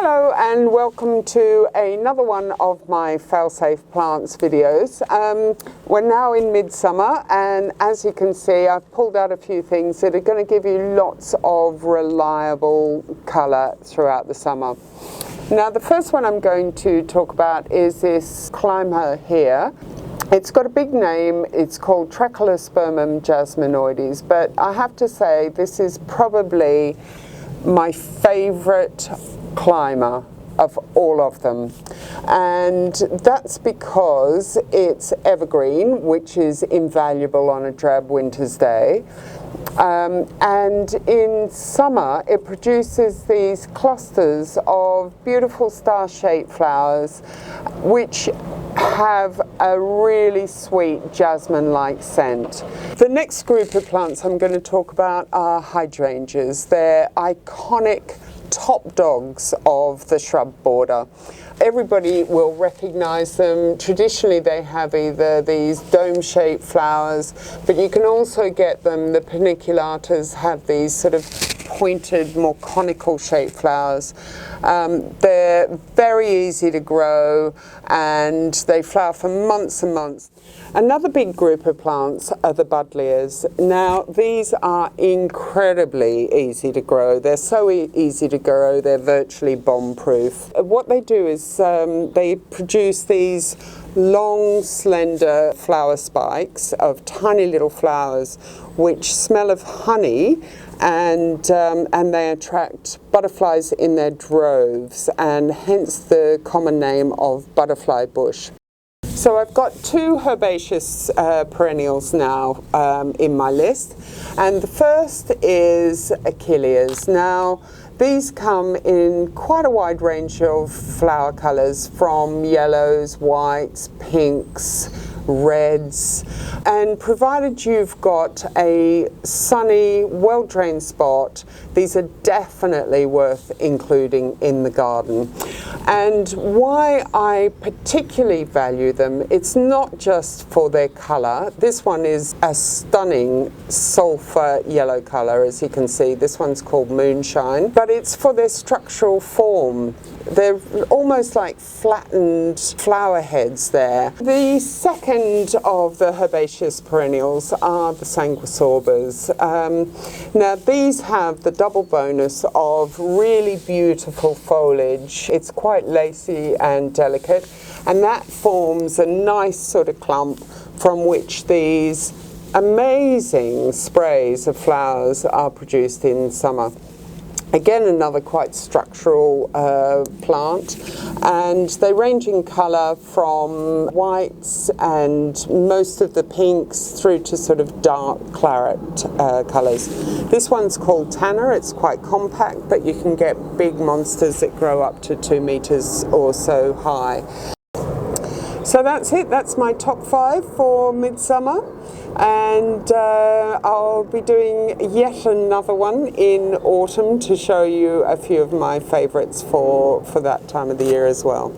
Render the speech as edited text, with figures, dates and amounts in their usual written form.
Hello and welcome to another one of my Failsafe plants videos. We're now in midsummer, and as you can see I've pulled out a few things that are going to give you lots of reliable colour throughout the summer. Now the first one I'm going to talk about is this climber here. It's got a big name, it's called Trachelospermum Jasmine, but I have to say this is probably my favourite climber of all of them, and that's because it's evergreen, which is invaluable on a drab winter's day, and in summer it produces these clusters of beautiful star-shaped flowers which have a really sweet jasmine-like scent. The next group of plants I'm going to talk about are hydrangeas. They're iconic top dogs of the shrub border. Everybody will recognize them. Traditionally they have either these dome-shaped flowers, but you can also get them, the paniculatas have these sort of pointed, more conical shaped flowers. They're very easy to grow and they flower for months and months. Another big group of plants are the buddleias. Now these are incredibly easy to grow. They're so easy to grow, they're virtually bomb-proof. What they do is they produce these long, slender flower spikes of tiny little flowers which smell of honey, and they attract butterflies in their droves, and hence the common name of butterfly bush. So I've got two herbaceous perennials now in my list, and the first is Achilleas. Now these come in quite a wide range of flower colours, from yellows, whites, pinks, reds, and provided you've got a sunny, well-drained spot, these are definitely worth including in the garden. And why I particularly value them, it's not just for their colour. This one is a stunning sulphur yellow colour, as you can see. This one's called Moonshine, but it's for their structural form. They're almost like flattened flower heads there. The second of the herbaceous perennials are the Sangha Saubers. Now these have the double bonus of really beautiful foliage. It's quite lacy and delicate, and that forms a nice sort of clump from which these amazing sprays of flowers are produced in summer. Again, another quite structural plant, and they range in colour from whites and most of the pinks through to sort of dark claret colours. This one's called Tanner. It's quite compact, but you can get big monsters that grow up to 2 metres or so high. So that's it, that's my top 5 for midsummer, and I'll be doing yet another one in autumn to show you a few of my favourites for that time of the year as well.